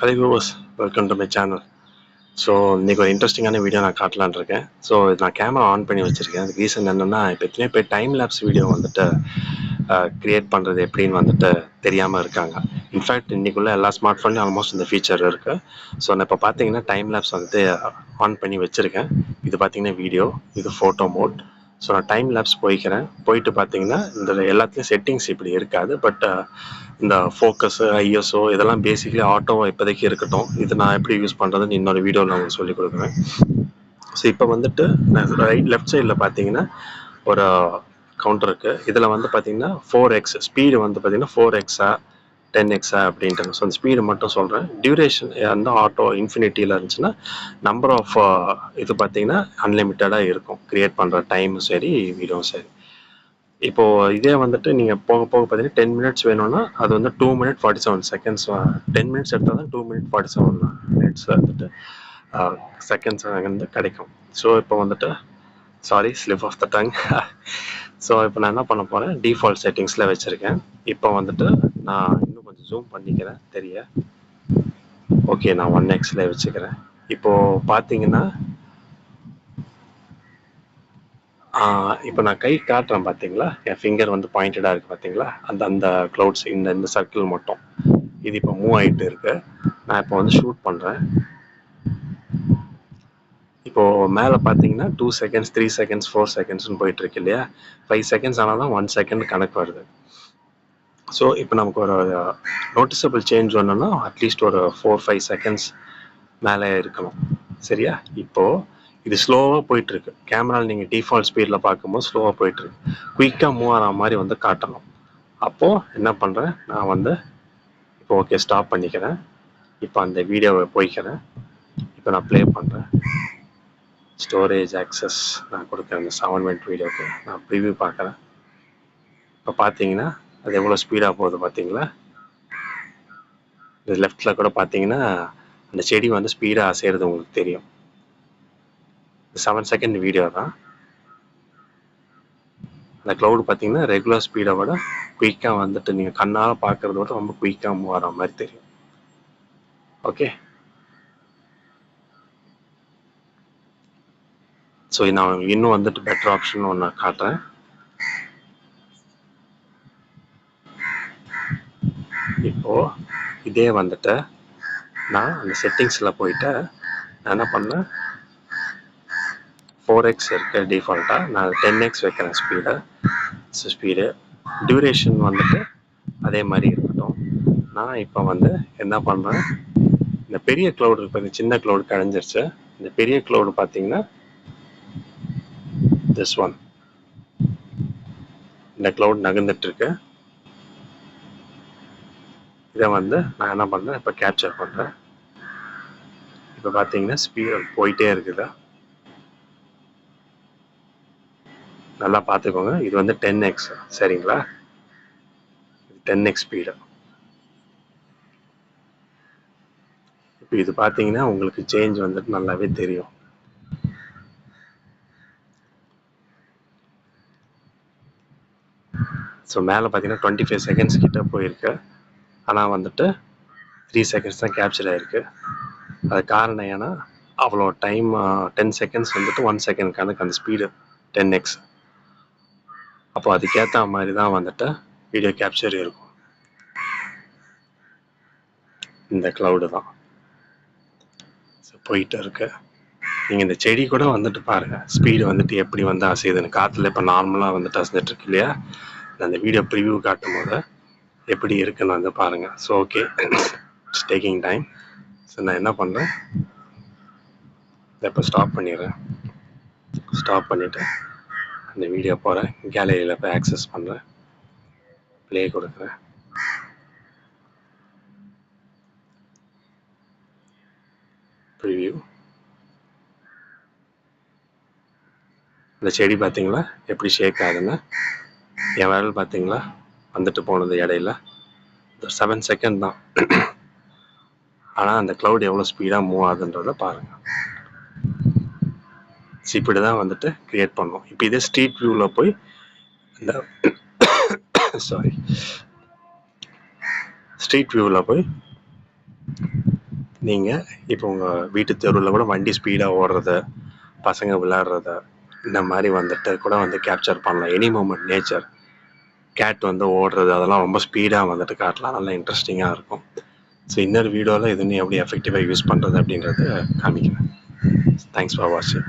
Hi viewers, welcome to my channel. So இன்றைக்கி ஒரு இன்ட்ரெஸ்டிங்கான வீடியோ நான் காட்டலான்னு இருக்கேன். ஸோ நான் கேமரா ஆன் பண்ணி வச்சுருக்கேன். அதுக்கு ரீசன் என்னென்னா, இப்போ எத்தனையோ பேர் டைம் லேப்ஸ் வீடியோ வந்துட்டு க்ரியேட் பண்ணுறது எப்படின்னு வந்துட்டு தெரியாமல் இருக்காங்க. இன்ஃபேக்ட் இன்றைக்குள்ள எல்லா ஸ்மார்ட் ஃபோன்லையும் ஆல்மோஸ்ட் இந்த ஃபீச்சர் இருக்குது. ஸோ நான் இப்போ பார்த்தீங்கன்னா டைம் லேப்ஸ் வந்துட்டு ஆன் பண்ணி வச்சுருக்கேன். இது பார்த்தீங்கன்னா வீடியோ, இது ஃபோட்டோ மோட். ஸோ நான் டைம் லேப்ஸ் போயிட்டு பார்த்தீங்கன்னா இந்த எல்லாத்துலேயும் செட்டிங்ஸ் இப்படி இருக்காது. பட் இந்த ஃபோக்கஸு, ஐஎஸ்ஓ இதெல்லாம் பேசிக்கலி ஆட்டோவை இப்போதைக்கு இருக்கட்டும். இது நான் எப்படி யூஸ் பண்ணுறதுன்னு இன்னொரு வீடியோவில் நான் உங்களுக்கு சொல்லிக் கொடுக்குறேன். ஸோ இப்போ வந்துட்டு நான் லெஃப்ட் சைடில் பார்த்தீங்கன்னா ஒரு கவுண்டர் இருக்குது. இதில் வந்து பார்த்தீங்கன்னா 4x ஸ்பீடு வந்து பார்த்தீங்கன்னா 4xஆ 10xஆ அப்படின்ட்டு. ஸோ அந்த ஸ்பீடு மட்டும் சொல்கிறேன். டியூரேஷன் வந்து ஆட்டோ இன்ஃபினிட்டியில் இருந்துச்சுன்னா நம்பர் ஆஃப் இது பார்த்தீங்கன்னா அன்லிமிட்டடாக இருக்கும். க்ரியேட் பண்ணுற டைமும் சரி, வீடியோவும் சரி. இப்போது இதே வந்துட்டு நீங்கள் போக போக பார்த்தீங்கன்னா 10 மினிட்ஸ் வேணும்னா அது வந்து 2 minutes 47 seconds. 10 மினிட்ஸ் எடுத்தால் தான் 2 minutes 47 minutes வந்துட்டு செகண்ட்ஸ் வந்து கிடைக்கும். ஸோ இப்போ வந்துட்டு sorry slip of the tongue. So இப்போ நான் என்ன பண்ண போகிறேன், டிஃபால்ட் செட்டிங்ஸில் வச்சுருக்கேன். இப்போ வந்துட்டு நான் இன்னும் கொஞ்சம் ஜூம் பண்ணிக்கிறேன் தெரிய. ஓகே, நான் 1xல வச்சுக்கிறேன். இப்போது பார்த்தீங்கன்னா இப்போ நான் கை காட்டுறேன் பார்த்தீங்களா, என் ஃபிங்கர் வந்து பாயிண்டடாக இருக்குது பார்த்தீங்களா, அந்த க்ளவுட்ஸ் இந்த சர்க்கிள் மட்டும் இது இப்போ மூவ் ஆகிட்டு இருக்கு. நான் இப்போ வந்து ஷூட் பண்ணுறேன். இப்போது மேலே பார்த்தீங்கன்னா 2 seconds 3 seconds 4 secondsனு போயிட்டுருக்கு இல்லையா. 5 seconds ஆனால் தான் 1 second கணக்கு வருது. ஸோ இப்போ நமக்கு ஒரு நோட்டிசபிள் சேஞ்ச் வரணும்னா அட்லீஸ்ட் ஒரு 4-5 seconds மேலே இருக்கணும். சரியா? இப்போது இது ஸ்லோவாக போயிட்டுருக்கு. கேமராவில் நீங்கள் டிஃபால்ட் ஸ்பீடில் பார்க்கும்போது ஸ்லோவாக போயிட்டுருக்கு. குயிக்காக மூவ் ஆகிற மாதிரி வந்து காட்டணும். அப்போது என்ன பண்ணுறேன், நான் வந்து இப்போ ஓகே ஸ்டாப் பண்ணிக்கிறேன். இப்போ அந்த வீடியோவை போய்க்கிறேன். இப்போ நான் ப்ளே பண்ணுறேன். ஸ்டோரேஜ் ஆக்சஸ் நான் கொடுக்குறேன். அந்த 7 minute வீடியோவுக்கு நான் ப்ரிவியூ பார்க்குறேன். இப்போ பார்த்தீங்கன்னா அது எவ்வளோ ஸ்பீடாக போகுது பார்த்தீங்களா. இது லெஃப்டில் கூட பார்த்தீங்கன்னா அந்த செடி வந்து ஸ்பீடாக அசைகிறது உங்களுக்கு தெரியும். 7 second வீடியோ தான். அந்த க்ளவுட் பார்த்தீங்கன்னா ரெகுலர் ஸ்பீடை விட குயிக்காக வந்துட்டு நீங்கள் கண்ணால் பார்க்குறத விட ரொம்ப குயிக்காக மூவ் ஆகிற மாதிரி தெரியும். ஓகே, ஸோ நான் இன்னும் வந்துட்டு பெட்டர் ஆப்ஷன் ஒன்று காட்டுறேன். இப்போது இதே வந்துட்டு நான் அந்த செட்டிங்ஸில் போயிட்டு நான் என்ன பண்ணேன், 4x இருக்குது டிஃபால்ட்டாக, நான் 10x வைக்கிறேன் ஸ்பீடு. டியூரேஷன் வந்துட்டு அதே மாதிரி இருக்கட்டும். நான் இப்போ வந்து என்ன பண்ணுறேன், இந்த பெரிய க்ளவுட் இப்போ இந்த சின்ன க்ளவுட் கழிஞ்சிருச்சு. இந்த பெரிய க்ளவுடு பார்த்தீங்கன்னா திஸ் ஒன், இந்த க்ளவுட் நகர்ந்துட்டுருக்கு. இதை வந்து நான் என்ன பண்ணுறேன், இப்போ கேப்சர் பண்ணுறேன். இப்போ பார்த்தீங்கன்னா ஸ்பீடு போயிட்டே இருக்குது. நல்லா பார்த்துக்கோங்க. இது வந்து 10x சரிங்களா, 10x ஸ்பீடு. இப்போ இது பார்த்தீங்கன்னா உங்களுக்கு சேஞ்ச் வந்துட்டு நல்லாவே தெரியும். ஸோ மேலே பார்த்தீங்கன்னா 25 seconds கிட்ட போயிருக்கு. ஆனால் வந்துட்டு 3 seconds தான் கேப்சர் ஆகிருக்கு. அது காரணம் ஏன்னா அவ்வளோ டைம் 10 seconds வந்துட்டு 1 second கணக்கு அந்த ஸ்பீடு 10x. அப்போ அதுக்கேற்ற மாதிரி தான் வந்துட்டு வீடியோ கேப்சர் இருக்கும். இந்த க்ளவுடு தான் ஸோ போயிட்டு இருக்கு. நீங்கள் இந்த செடி கூட வந்துட்டு பாருங்கள், ஸ்பீடு வந்துட்டு எப்படி வந்து அசையுதுன்னு. காற்றுல இப்போ நார்மலாக வந்துட்டு அசைஞ்சிட்டு இருக்கு இல்லையா. அந்த வீடியோ ப்ரிவியூ காட்டும் போது எப்படி இருக்குன்னு வந்து பாருங்கள். So okay, it's taking time. So நான் என்ன பண்ணுறேன், இப்போ ஸ்டாப் பண்ணிடுறேன். ஸ்டாப் பண்ணிவிட்டு அந்த வீடியோ போகிறேன், கேலரியில் போய் ஆக்சஸ் பண்ணுறேன், ப்ளே கொடுக்குறேன். ப்ரிவியூ. இந்த செடி பார்த்தீங்களா எப்படி ஷேக் ஆகுதுன்னு. என் விரல் பார்த்தீங்களா வந்துட்டு போனது இடையில. 7 second தான். ஆனால் அந்த க்ளவுட் எவ்வளோ ஸ்பீடாக மூவ் ஆகுதுன்றதை பாருங்கள். ஸோ இப்படி தான் வந்துட்டு க்ரியேட் பண்ணோம். இப்போ இதே ஸ்ட்ரீட் வியூவில் போய் இந்த ஸ்ட்ரீட் வியூவில் போய் நீங்கள் இப்போ உங்கள் வீட்டு தெருவில் கூட வண்டி ஸ்பீடாக ஓடுறத, பசங்க விளையாடுறத, இந்த மாதிரி வந்துட்டு கூட வந்து கேப்சர் பண்ணலாம். எனி மூமெண்ட் நேச்சர், கேட் வந்து ஓடுறது அதெல்லாம் ரொம்ப ஸ்பீடாக வந்துட்டு காட்டலாம். நல்லா இன்ட்ரெஸ்டிங்காக இருக்கும். ஸோ இன்னொரு வீடியோவில் இது எப்படி எஃபெக்டிவாக யூஸ் பண்ணுறது அப்படின்றத காமிக்கிறேன். தேங்க்ஸ் ஃபார் வாட்சிங்.